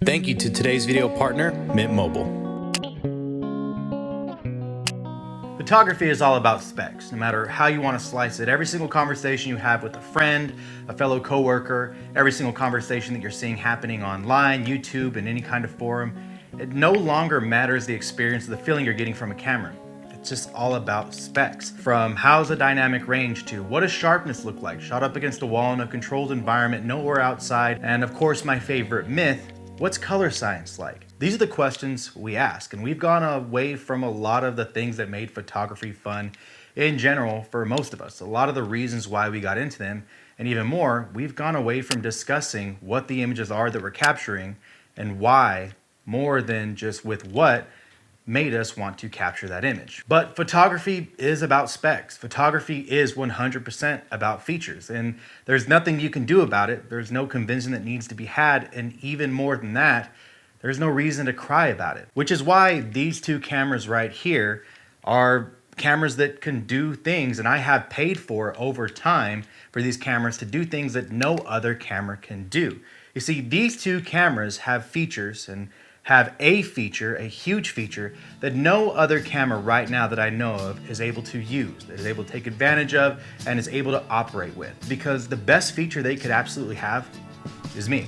Thank you to today's video partner, Mint Mobile. Photography is all about specs, no matter how you want to slice it. Every single conversation you have with a friend, a fellow coworker, every single conversation that you're seeing happening online, YouTube, and any kind of forum, it no longer matters the experience or the feeling you're getting from a camera. It's just all about specs. From how's the dynamic range to what does sharpness look like, shot up against a wall in a controlled environment, nowhere outside, and of course my favorite myth, what's color science like? These are the questions we ask, and we've gone away from a lot of the things that made photography fun in general for most of us. A lot of the reasons why we got into them, and even more, we've gone away from discussing what the images are that we're capturing and why, more than just with what made us want to capture that image. But photography is about specs. Photography is 100% about features, and there's nothing you can do about it. There's no convincing that needs to be had, and even more than that, there's no reason to cry about it. Which is why these two cameras right here are cameras that can do things, and I have paid for over time for these cameras to do things that no other camera can do. You see, these two cameras have features and have a feature, a huge feature, that no other camera right now that I know of is able to use, that is able to take advantage of, and is able to operate with. Because the best feature they could absolutely have is me.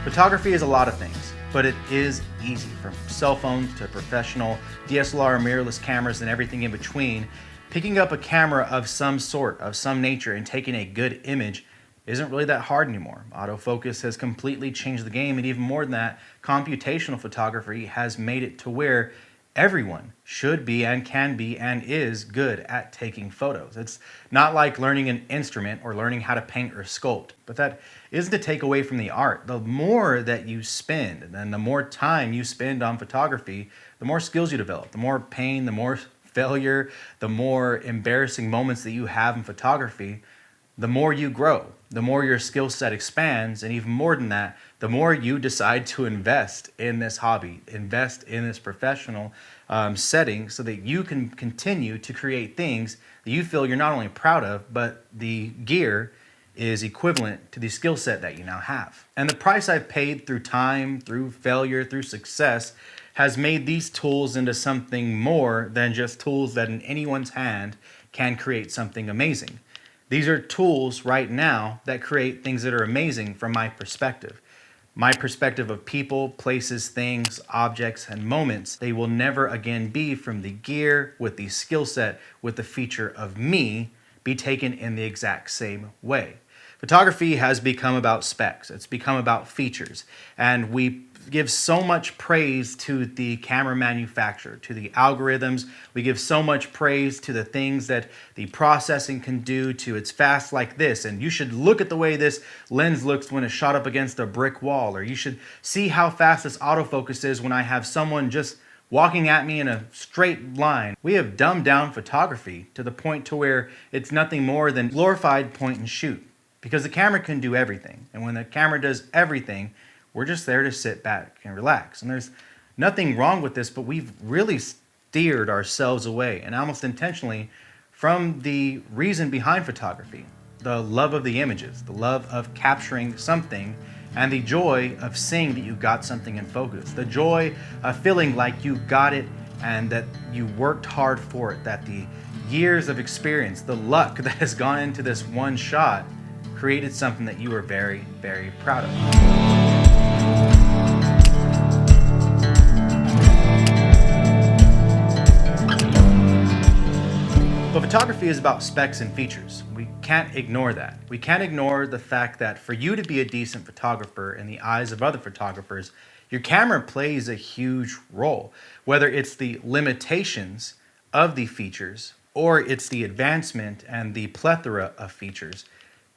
Photography is a lot of things, but it is easy. From cell phones to professional DSLR mirrorless cameras and everything in between, picking up a camera of some sort, of some nature, and taking a good image isn't really that hard anymore. Autofocus has completely changed the game, and even more than that, computational photography has made it to where everyone should be and can be and is good at taking photos. It's not like learning an instrument or learning how to paint or sculpt, but that isn't to take away from the art. The more that you spend and the more time you spend on photography, the more skills you develop, the more pain, the more failure, the more embarrassing moments that you have in photography, the more you grow, the more your skill set expands, and even more than that, the more you decide to invest in this hobby, invest in this professional setting so that you can continue to create things that you feel you're not only proud of, but the gear is equivalent to the skill set that you now have. And the price I've paid through time, through failure, through success, has made these tools into something more than just tools that in anyone's hand can create something amazing. These are tools right now that create things that are amazing from my perspective. My perspective of people, places, things, objects, and moments, they will never again be from the gear, with the skill set, with the feature of me, be taken in the exact same way. Photography has become about specs. It's become about features. And we give so much praise to the camera manufacturer, to the algorithms. We give so much praise to the things that the processing can do, to it's fast like this, and you should look at the way this lens looks when it's shot up against a brick wall, or you should see how fast this autofocus is when I have someone just walking at me in a straight line. We have dumbed down photography to the point to where it's nothing more than glorified point and shoot, because the camera can do everything, and when the camera does everything, we're just there to sit back and relax. And there's nothing wrong with this, but we've really steered ourselves away, and almost intentionally, from the reason behind photography. The love of the images, the love of capturing something, and the joy of seeing that you got something in focus. The joy of feeling like you got it and that you worked hard for it, that the years of experience, the luck that has gone into this one shot created something that you are very, very proud of. But photography is about specs and features. We can't ignore that. We can't ignore the fact that for you to be a decent photographer in the eyes of other photographers, your camera plays a huge role. Whether it's the limitations of the features or it's the advancement and the plethora of features,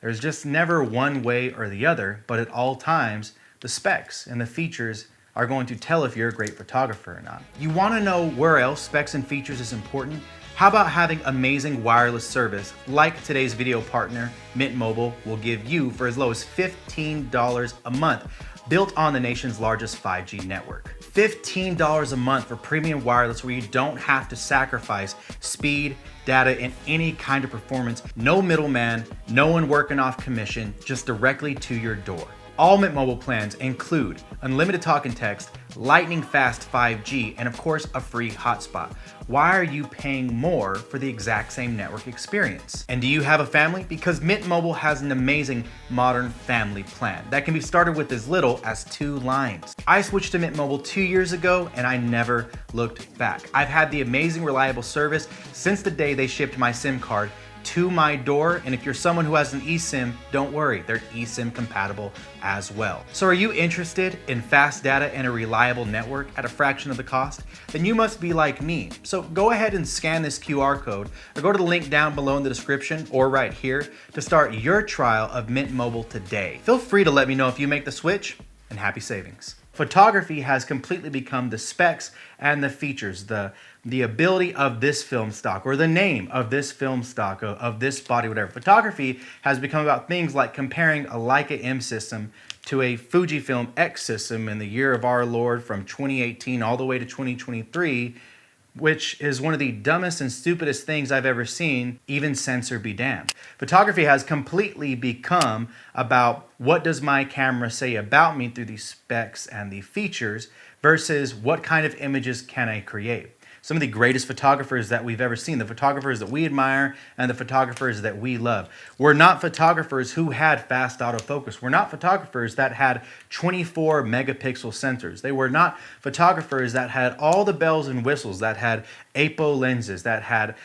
there's just never one way or the other, but at all times, the specs and the features are going to tell if you're a great photographer or not. You want to know where else specs and features is important? How about having amazing wireless service like today's video partner, Mint Mobile, will give you for as low as $15 a month. built on the nation's largest 5G network. $15 a month for premium wireless where you don't have to sacrifice speed, data, and any kind of performance. No middleman, no one working off commission, just directly to your door. All Mint Mobile plans include unlimited talk and text, lightning fast 5G, and of course, a free hotspot. Why are you paying more for the exact same network experience? And do you have a family? Because Mint Mobile has an amazing modern family plan that can be started with as little as 2 lines. I switched to Mint Mobile 2 years ago and I never looked back. I've had the amazing reliable service since the day they shipped my SIM card to my door, and if you're someone who has an eSIM, don't worry, they're eSIM compatible as well. So are you interested in fast data and a reliable network at a fraction of the cost? Then you must be like me. So go ahead and scan this QR code or go to the link down below in the description or right here to start your trial of Mint Mobile today. Feel free to let me know if you make the switch, and happy savings. Photography has completely become the specs and the features, the ability of this film stock, or the name of this film stock, of this body, whatever. Photography has become about things like comparing a Leica M system to a Fujifilm X system in the year of our Lord from 2018 all the way to 2023, which is one of the dumbest and stupidest things I've ever seen, even censor be damned. Photography has completely become about what does my camera say about me through the specs and the features versus what kind of images can I create. Some of the greatest photographers that we've ever seen, the photographers that we admire and the photographers that we love, were not photographers who had fast autofocus. We're not photographers that had 24 megapixel sensors. They were not photographers that had all the bells and whistles, that had APO lenses, that had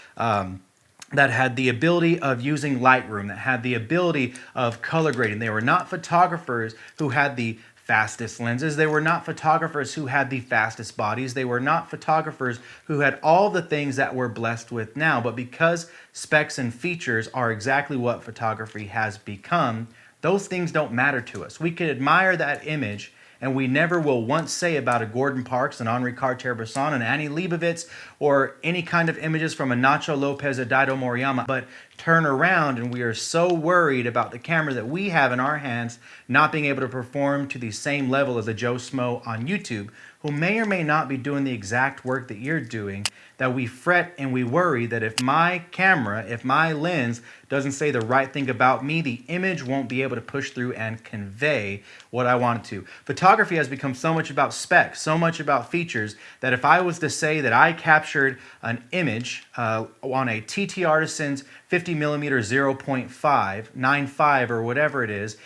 the ability of using Lightroom, that had the ability of color grading. They were not photographers who had the fastest lenses. They were not photographers who had the fastest bodies. They were not photographers who had all the things that we're blessed with now. But because specs and features are exactly what photography has become, those things don't matter to us. We can admire that image, and we never will once say about a Gordon Parks, an Henri Cartier-Bresson, an Annie Leibovitz, or any kind of images from a Nacho Lopez or Daido Moriyama, but turn around and we are so worried about the camera that we have in our hands not being able to perform to the same level as a Joe Smo on YouTube, who may or may not be doing the exact work that you're doing, that we fret and we worry that if my camera, if my lens doesn't say the right thing about me, the image won't be able to push through and convey what I want it to. Photography has become so much about specs, so much about features, that if I was to say that I captured an image on a TT Artisan's 50mm 0.5, 95 or whatever it is,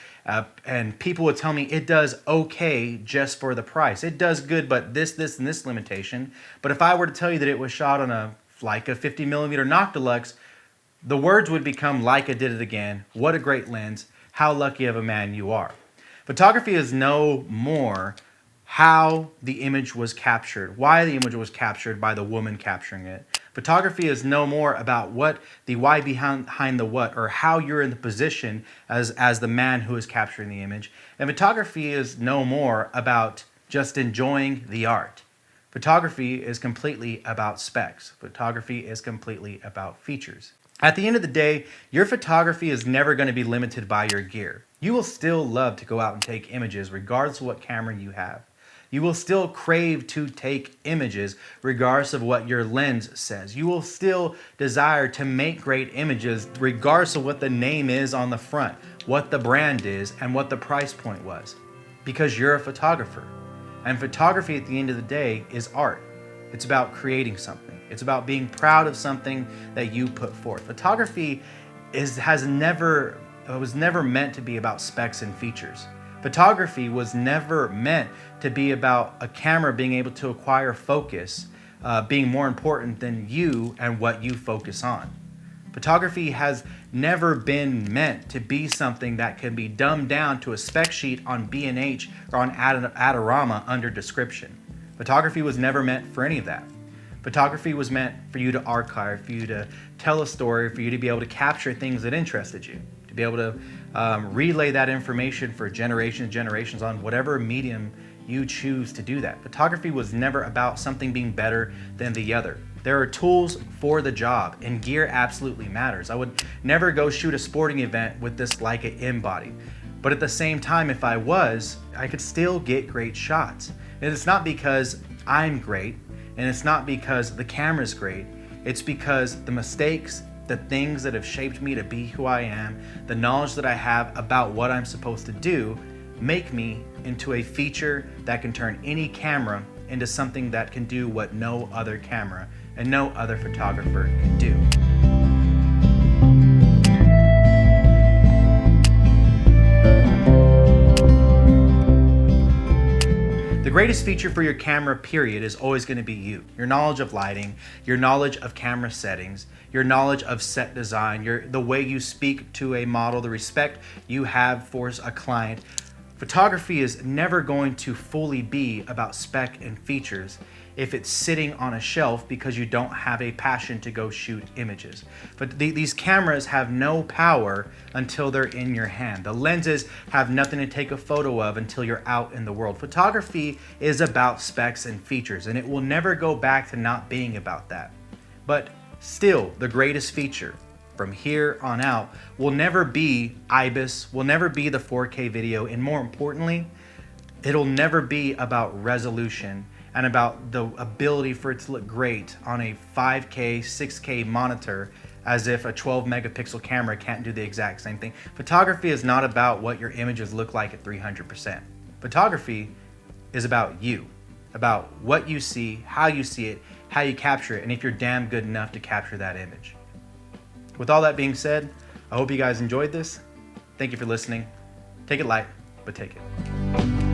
and people would tell me it does okay just for the price. It does good, but this, and this limitation. But if I were to tell you that it was shot on a Leica 50mm Noctilux, the words would become Leica did it again. What a great lens. How lucky of a man you are. Photography is no more how the image was captured, why the image was captured by the woman capturing it. Photography is no more about what the why behind the what, or how you're in the position as the man who is capturing the image. And photography is no more about just enjoying the art. Photography is completely about specs. Photography is completely about features. At the end of the day, your photography is never going to be limited by your gear. You will still love to go out and take images regardless of what camera you have. You will still crave to take images regardless of what your lens says. You will still desire to make great images regardless of what the name is on the front, what the brand is, and what the price point was, because you're a photographer. And photography at the end of the day is art. It's about creating something. It's about being proud of something that you put forth. Photography was never meant to be about specs and features. Photography was never meant to be about a camera being able to acquire focus, being more important than you and what you focus on. Photography has never been meant to be something that can be dumbed down to a spec sheet on B&H or on Adorama under description. Photography was never meant for any of that. Photography was meant for you to archive, for you to tell a story, for you to be able to capture things that interested you, to be able to relay that information for generations on whatever medium you choose to do that. Photography was never about something being better than the other. There are tools for the job, and gear absolutely matters. I would never go shoot a sporting event with this Leica M body. But at the same time, if I was, I could still get great shots. And it's not because I'm great, and it's not because the camera's great. It's because the mistakes, the things that have shaped me to be who I am, the knowledge that I have about what I'm supposed to do, make me into a feature that can turn any camera into something that can do what no other camera and no other photographer can do. The greatest feature for your camera, period, is always going to be you. Your knowledge of lighting, your knowledge of camera settings, your knowledge of set design, the way you speak to a model, the respect you have for a client. Photography is never going to fully be about spec and features if it's sitting on a shelf because you don't have a passion to go shoot images. But these cameras have no power until they're in your hand. The lenses have nothing to take a photo of until you're out in the world. Photography is about specs and features, and it will never go back to not being about that. But still, the greatest feature from here on out will never be IBIS, will never be the 4K video, and more importantly, it'll never be about resolution and about the ability for it to look great on a 5K, 6K monitor as if a 12 megapixel camera can't do the exact same thing. Photography is not about what your images look like at 300%. Photography is about you, about what you see, how you see it, how you capture it, and if you're damn good enough to capture that image. With all that being said, I hope you guys enjoyed this. Thank you for listening. Take it light, but take it.